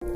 Hello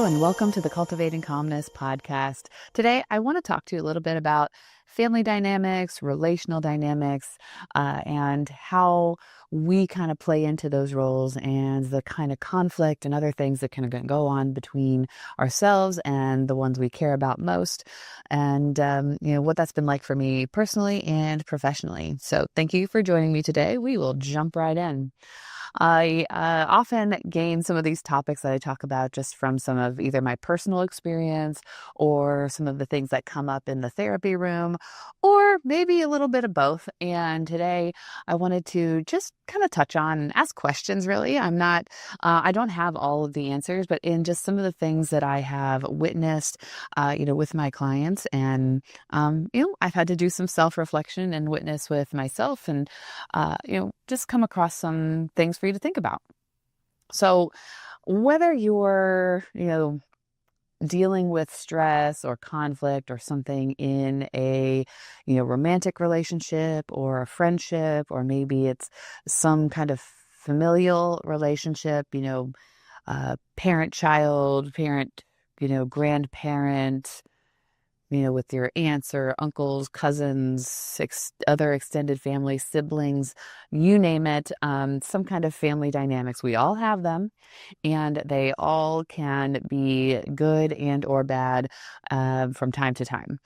and welcome to the Cultivating Calmness Podcast. Today, I want to talk to you a little bit about family dynamics, relational dynamics, and how we kind of play into those roles and the kind of conflict and other things that can go on between ourselves and the ones we care about most, and what that's been like for me personally and professionally. So thank you for joining me today. We will jump right in. I often gain some of these topics that I talk about just from some of either my personal experience or some of the things that come up in the therapy room, or maybe a little bit of both. And today I wanted to just kind of touch on and ask questions, really. I don't have all of the answers, but in just some of the things that I have witnessed, with my clients, and, I've had to do some self-reflection and witness with myself, and, just come across some things for you to think about. So whether you're, dealing with stress or conflict or something in a, romantic relationship or a friendship, or maybe it's some kind of familial relationship, parent-child, parent, grandparent, with your aunts or uncles, cousins, other extended family, siblings, you name it, some kind of family dynamics. We all have them, and they all can be good and or bad from time to time.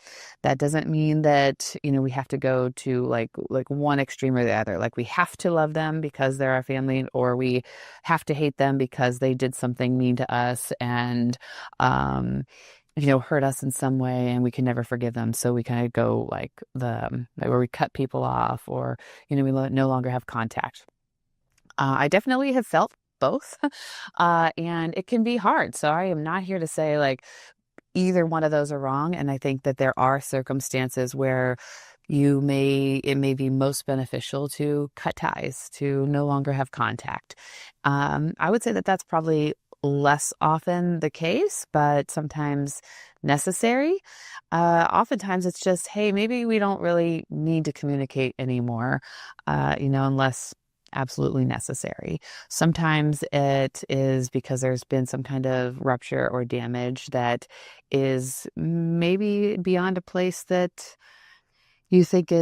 That doesn't mean that, we have to go to like one extreme or the other. Like we have to love them because they're our family, or we have to hate them because they did something mean to us and, hurt us in some way, and we can never forgive them. So we kind of go where we cut people off, or, we no longer have contact. I definitely have felt both, and it can be hard. So I am not here to say either one of those are wrong. And I think that there are circumstances where it may be most beneficial to cut ties, to no longer have contact. I would say that that's probably less often the case, but sometimes necessary. Oftentimes it's just, hey, maybe we don't really need to communicate anymore, unless absolutely necessary. Sometimes it is because there's been some kind of rupture or damage that is maybe beyond a place that you think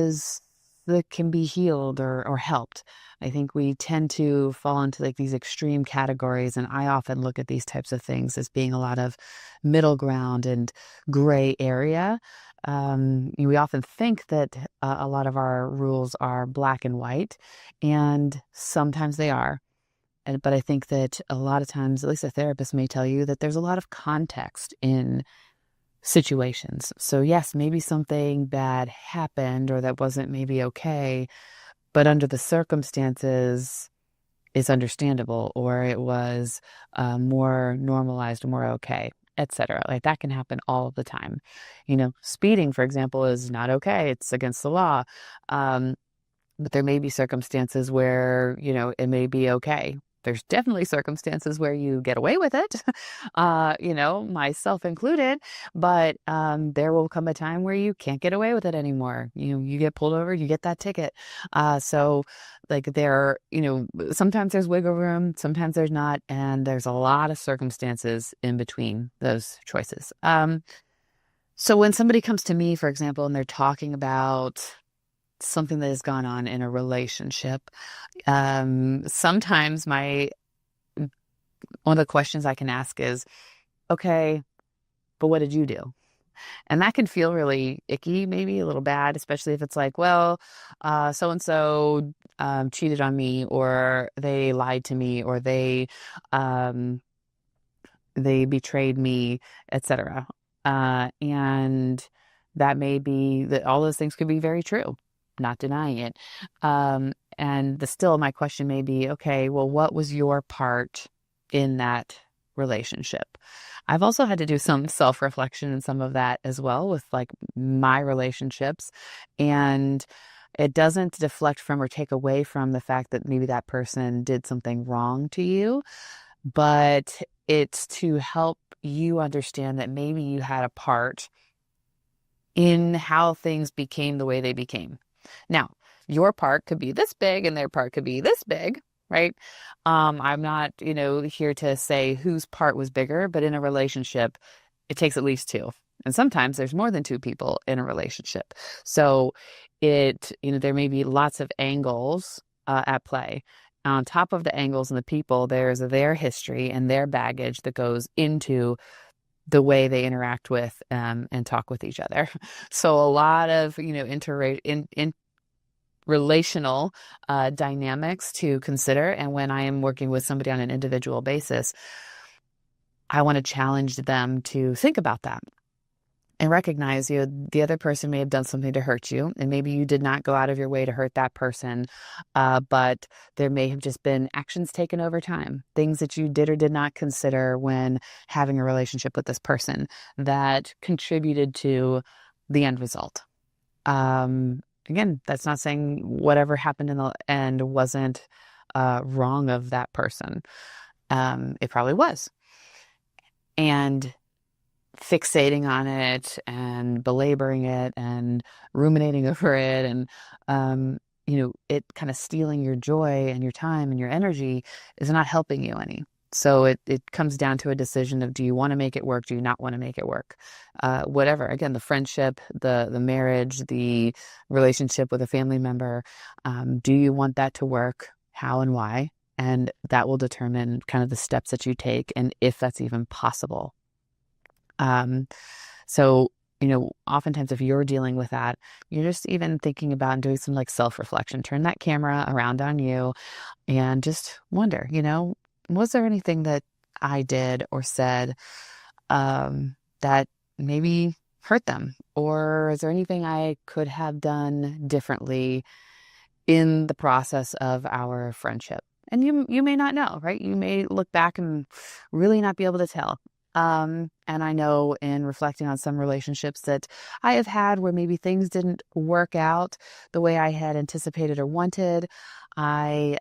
that can be healed or helped. I think we tend to fall into these extreme categories, and I often look at these types of things as being a lot of middle ground and gray area. We often think that a lot of our rules are black and white, and sometimes they are. But I think that a lot of times, at least a therapist may tell you, that there's a lot of context in situations. So yes, maybe something bad happened, or that wasn't maybe okay, but under the circumstances, it's understandable, or it was more normalized, more okay, etc. That can happen all the time. Speeding, for example, is not okay. It's against the law. But there may be circumstances where, it may be okay. There's definitely circumstances where you get away with it, myself included, but there will come a time where you can't get away with it anymore. You get pulled over, you get that ticket. So sometimes there's wiggle room, sometimes there's not, and there's a lot of circumstances in between those choices. So when somebody comes to me, for example, and they're talking about something that has gone on in a relationship, sometimes one of the questions I can ask is, okay, but what did you do? And that can feel really icky, maybe a little bad, especially if it's like, well, so-and-so cheated on me, or they lied to me, or um, they betrayed me, etc. And that may be that all those things could be very true, not denying it. And still my question may be, okay, well, what was your part in that relationship? I've also had to do some self-reflection in some of that as well with like my relationships. And it doesn't deflect from or take away from the fact that maybe that person did something wrong to you, but it's to help you understand that maybe you had a part in how things became the way they became. Now, your part could be this big and their part could be this big, right? I'm not, here to say whose part was bigger, but in a relationship, it takes at least two. And sometimes there's more than two people in a relationship. So there may be lots of angles at play. On top of the angles and the people, there's their history and their baggage that goes into the way they interact with and talk with each other. So a lot of, relational dynamics to consider. And when I am working with somebody on an individual basis, I want to challenge them to think about that and recognize, the other person may have done something to hurt you, and maybe you did not go out of your way to hurt that person, but there may have just been actions taken over time, things that you did or did not consider when having a relationship with this person that contributed to the end result. Again, that's not saying whatever happened in the end wasn't wrong of that person. It probably was. And fixating on it and belaboring it and ruminating over it and, it kind of stealing your joy and your time and your energy is not helping you any. So it comes down to a decision of, do you want to make it work? Do you not want to make it work? Whatever. Again, the friendship, the marriage, the relationship with a family member. Do you want that to work? How and why? And that will determine kind of the steps that you take and if that's even possible. So, oftentimes if you're dealing with that, you're just even thinking about and doing some like self-reflection, turn that camera around on you and just wonder, was there anything that I did or said, that maybe hurt them? Or is there anything I could have done differently in the process of our friendship? And you may not know, right? You may look back and really not be able to tell. And I know in reflecting on some relationships that I have had where maybe things didn't work out the way I had anticipated or wanted. I,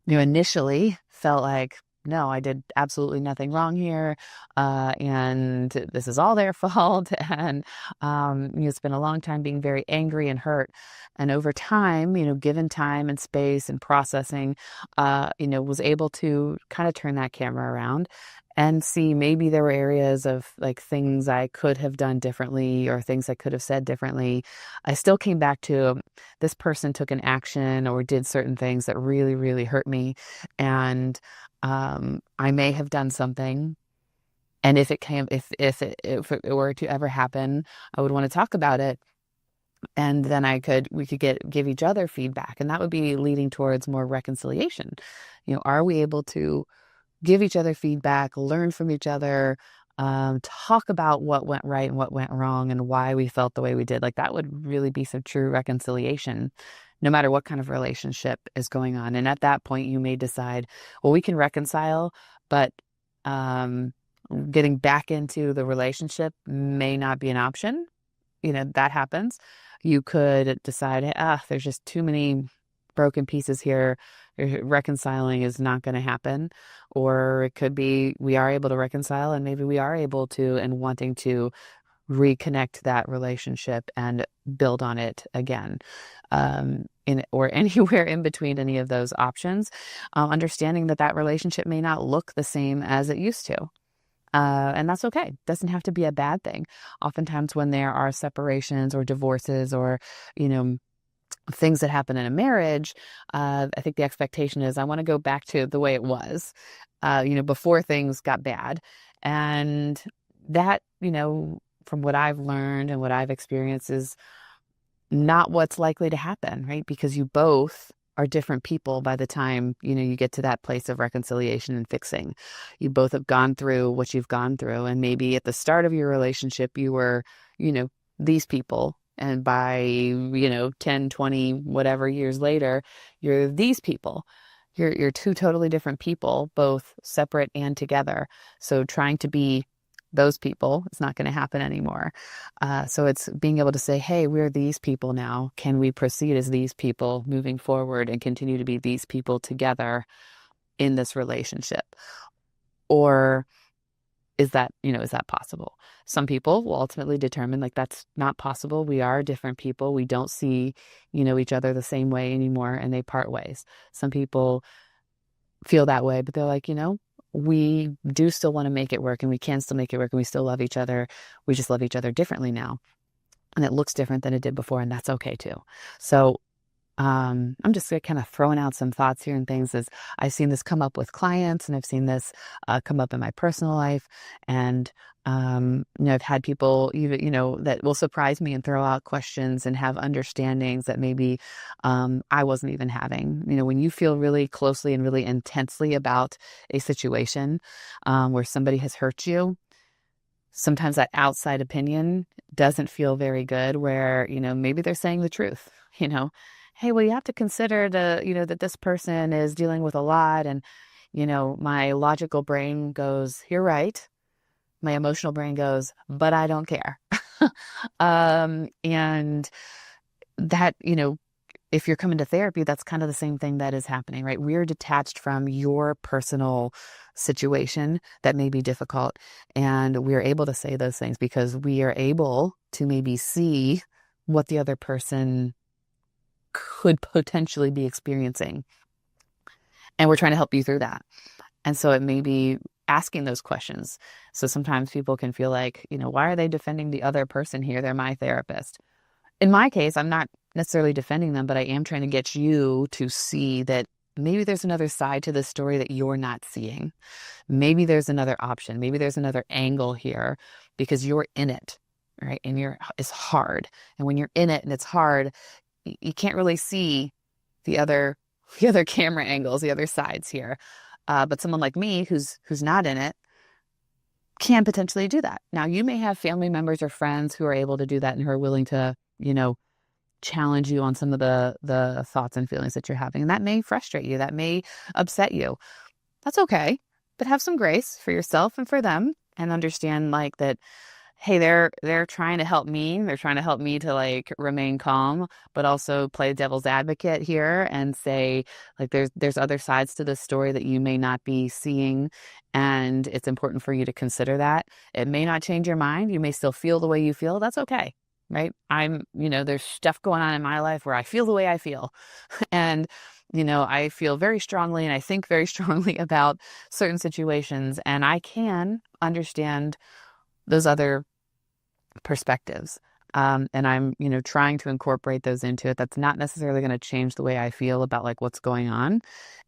initially felt like, no, I did absolutely nothing wrong here. And this is all their fault. And, spent a long time being very angry and hurt. And over time, given time and space and processing, was able to kind of turn that camera around and see maybe there were areas of like things I could have done differently or things I could have said differently. I still came back to this person took an action or did certain things that really, really hurt me. And I may have done something. And if it were to ever happen, I would want to talk about it. And then we could give each other feedback, and that would be leading towards more reconciliation. Are we able to give each other feedback, learn from each other, talk about what went right and what went wrong and why we felt the way we did? Like that would really be some true reconciliation, no matter what kind of relationship is going on. And at that point, you may decide, well, we can reconcile, but getting back into the relationship may not be an option. That happens. You could decide, there's just too many broken pieces here. Reconciling is not going to happen. Or it could be we are able to reconcile and maybe we are able to and wanting to reconnect that relationship and build on it again. Or anywhere in between any of those options, understanding that relationship may not look the same as it used to. And that's okay. It doesn't have to be a bad thing. Oftentimes when there are separations or divorces or, things that happen in a marriage, I think the expectation is I want to go back to the way it was, before things got bad. And that, from what I've learned and what I've experienced, is not what's likely to happen, right? Because you both are different people by the time, you get to that place of reconciliation and fixing. You both have gone through what you've gone through. And maybe at the start of your relationship, you were, these people. And by, 10, 20, whatever years later, you're these people. You're two totally different people, both separate and together. So trying to be those people is not going to happen anymore. So it's being able to say, hey, we're these people now. Can we proceed as these people moving forward and continue to be these people together in this relationship? Or is that possible? Some people will ultimately determine like that's not possible. We are different people. We don't see, each other the same way anymore, and they part ways. Some people feel that way, but they're like, we do still want to make it work, and we can still make it work, and we still love each other. We just love each other differently now. And it looks different than it did before, and that's okay too. So I'm just kind of throwing out some thoughts here and things as I've seen this come up with clients, and I've seen this come up in my personal life. And, I've had people even, that will surprise me and throw out questions and have understandings that maybe I wasn't even having. When you feel really closely and really intensely about a situation where somebody has hurt you, sometimes that outside opinion doesn't feel very good, where, maybe they're saying the truth, hey, well, you have to consider that this person is dealing with a lot. And, my logical brain goes, you're right. My emotional brain goes, but I don't care. And that, if you're coming to therapy, that's kind of the same thing that is happening, right? We're detached from your personal situation that may be difficult. And we're able to say those things because we are able to maybe see what the other person could potentially be experiencing. And we're trying to help you through that. And so it may be asking those questions. So sometimes people can feel like, why are they defending the other person here? They're my therapist. In my case, I'm not necessarily defending them, but I am trying to get you to see that maybe there's another side to the story that you're not seeing. Maybe there's another option. Maybe there's another angle here because you're in it, right? And it's hard. And when you're in it and it's hard, you can't really see the other camera angles, the other sides here. But someone like me who's not in it can potentially do that. Now, you may have family members or friends who are able to do that and who are willing to, challenge you on some of the thoughts and feelings that you're having. And that may frustrate you. That may upset you. That's okay. But have some grace for yourself and for them, and understand like that, hey, they're trying to help me. They're trying to help me to like remain calm, but also play devil's advocate here and say like there's other sides to this story that you may not be seeing, and it's important for you to consider that. It may not change your mind. You may still feel the way you feel. That's okay, right? There's stuff going on in my life where I feel the way I feel, and I feel very strongly and I think very strongly about certain situations, and I can understand those other perspectives. And I'm, trying to incorporate those into it. That's not necessarily going to change the way I feel about like what's going on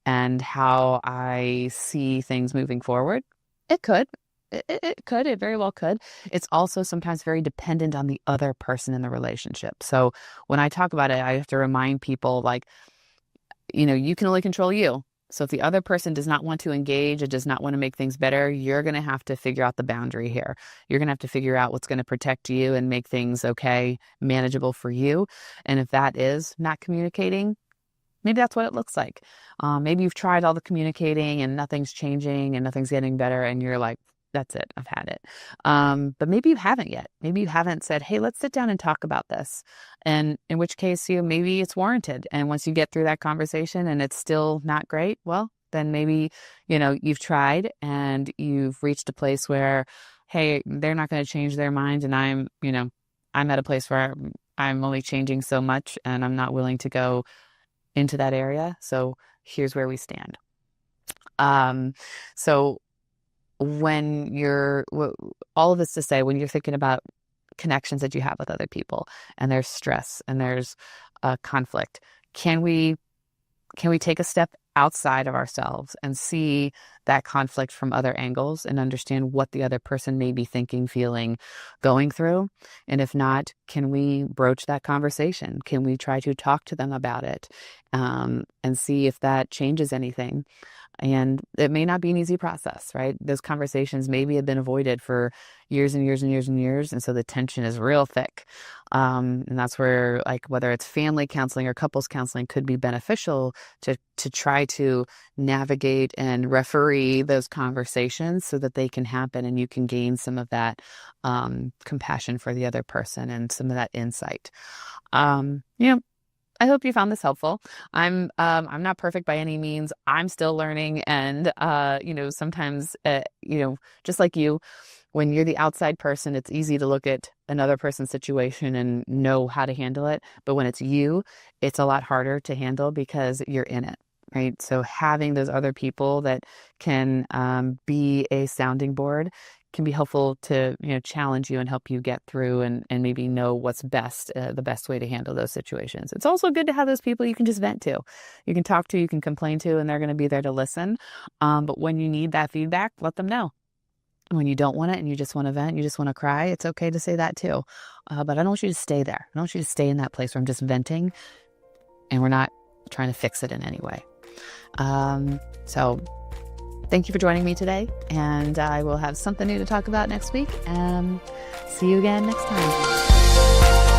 and how I see things moving forward. It could. It very well could. It's also sometimes very dependent on the other person in the relationship. So when I talk about it, I have to remind people like, you can only control you. So if the other person does not want to engage or does not want to make things better, you're going to have to figure out the boundary here. You're going to have to figure out what's going to protect you and make things okay, manageable for you. And if that is not communicating, maybe that's what it looks like. Maybe you've tried all the communicating and nothing's changing and nothing's getting better, and you're like, that's it, I've had it. But maybe you haven't yet. Maybe you haven't said, hey, let's sit down and talk about this. And in which case, maybe it's warranted. And once you get through that conversation and it's still not great, well, then maybe, you've tried and you've reached a place where, hey, they're not going to change their mind. And I'm at a place where I'm only changing so much and I'm not willing to go into that area. So here's where we stand. So when all of this to say, when you're thinking about connections that you have with other people and there's stress and there's conflict, can we take a step outside of ourselves and see that conflict from other angles and understand what the other person may be thinking, feeling, going through? And if not, can we broach that conversation? Can we try to talk to them about it, and see if that changes anything? And it may not be an easy process, right? Those conversations maybe have been avoided for years and years and years and years. And so the tension is real thick. And that's where, like, whether it's family counseling or couples counseling could be beneficial to try to navigate and referee those conversations so that they can happen and you can gain some of that compassion for the other person and some of that insight. I hope you found this helpful. I'm not perfect by any means. I'm still learning. And, sometimes, just like you, when you're the outside person, it's easy to look at another person's situation and know how to handle it. But when it's you, it's a lot harder to handle because you're in it, right? So having those other people that can be a sounding board can be helpful to, challenge you and help you get through and maybe know what's best, the best way to handle those situations. It's also good to have those people you can just vent to, you can talk to, you can complain to, and they're going to be there to listen. But when you need that feedback, let them know. When you don't want it and you just want to vent, you just want to cry, it's okay to say that too. But I don't want you to stay there. I don't want you to stay in that place where I'm just venting and we're not trying to fix it in any way. So thank you for joining me today, and I will have something new to talk about next week. See you again next time.